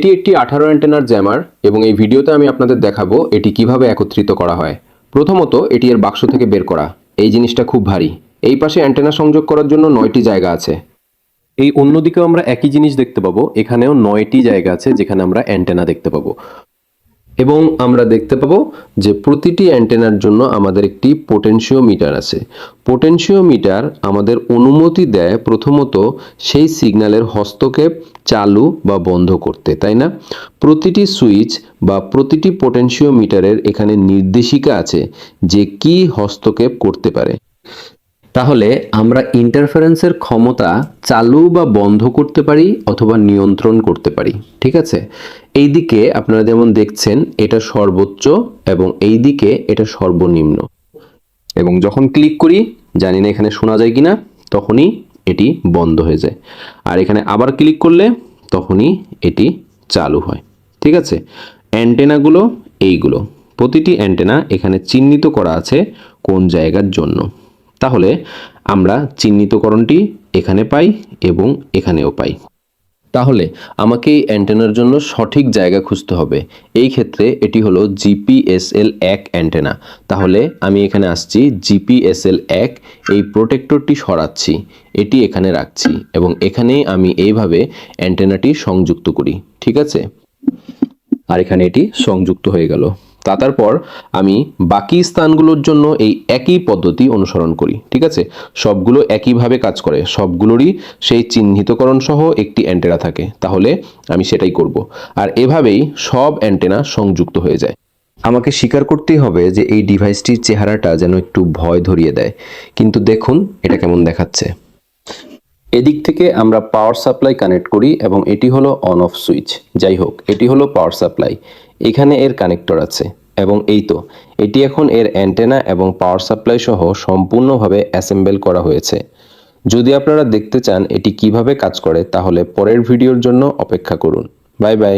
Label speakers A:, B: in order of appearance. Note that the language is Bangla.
A: এটি একটি 18 অ্যান্টেনার জ্যামার এবং এই ভিডিওতে আমি আপনাদের দেখাবো এটি কিভাবে একত্রিত করা হয়। প্রথমত এটি এর বাক্স থেকে বের করা। এই জিনিসটা খুব ভারী। এই পাশে অ্যান্টেনা সংযোগ করার জন্য 9টি জায়গা আছে। এই অন্যদিকেও আমরা একই জিনিস দেখতে পাবো, এখানেও 9টি জায়গা আছে যেখানে আমরা অ্যান্টেনা দেখতে পাবো। এবং আমরা দেখতে পাবো যে প্রতিটি অ্যান্টেনার জন্য আমাদের একটি পোটেনশিওমিটার আছে। পোটেনশিওমিটার আমাদের অনুমতি দেয় প্রথমত সেই সিগন্যালের হস্তক্ষেপ চালু বা বন্ধ করতে, তাই না? প্রতিটি সুইচ বা প্রতিটি পোটেনশিওমিটারের এখানে নির্দেশিকা আছে যে কি হস্তক্ষেপ করতে পারে। তাহলে আমরা ইন্টারফারেন্সের ক্ষমতা চালু বা বন্ধ করতে পারি অথবা নিয়ন্ত্রণ করতে পারি, ঠিক আছে? এই দিকে আপনারা যেমন দেখছেন এটা সর্বোচ্চ এবং এই দিকে এটা সর্বনিম্ন। এবং যখন ক্লিক করি, জানি না এখানে শোনা যায় কিনা, তখনই এটি বন্ধ হয়ে যায়। আর এখানে আবার ক্লিক করলে তখনই এটি চালু হয়, ঠিক আছে? অ্যান্টেনাগুলো এইগুলো, প্রতিটি অ্যান্টেনা এখানে চিহ্নিত করা আছে কোন জায়গার জন্য। তাহলে আমরা চিহ্নিতকরণটি এখানে পাই এবং এখানেও পাই। তাহলে আমাকে এই অ্যান্টেনার জন্য সঠিক জায়গা খুঁজতে হবে। এই ক্ষেত্রে এটি হলো জিপিএসএল 1 অ্যান্টেনা। তাহলে আমি এখানে আসছি, জিপিএসএল 1, এই প্রোটেক্টরটি সরাচ্ছি, এটি এখানে রাখছি এবং এখানেই আমি এইভাবে অ্যান্টেনাটি সংযুক্ত করি, ঠিক আছে? আর এখানে এটি সংযুক্ত হয়ে গেল। তারপর আমি বাকি স্থানগুলোর জন্য এই একই পদ্ধতি অনুসরণ করি, ঠিক আছে? সবগুলো একইভাবে কাজ করে, সবগুলোরই সেই চিহ্নিতকরণ সহ একটি অ্যান্টেনা থাকে। তাহলে আমি সেটাই করব। আর এভাবেই সব অ্যান্টেনা সংযুক্ত হয়ে যায়। আমাকে স্বীকার করতেই হবে যে এই ডিভাইসটির চেহারাটা যেন একটু ভয় ধরিয়ে দেয়, কিন্তু দেখুন এটা কেমন দেখাচ্ছে। এদিক থেকে আমরা পাওয়ার সাপ্লাই কানেক্ট করি এবং এটি হলো অন অফ সুইচ। যাই হোক, এটি হলো পাওয়ার সাপ্লাই, এখানে এর কানেক্টর আছে এবং এই তো এটি এখন এর অ্যান্টেনা এবং পাওয়ার সাপ্লাই সহ সম্পূর্ণভাবে অ্যাসেম্বল করা হয়েছে। যদি আপনারা দেখতে চান এটি কিভাবে কাজ করে তাহলে পরের ভিডিওর জন্য অপেক্ষা করুন। Bye bye.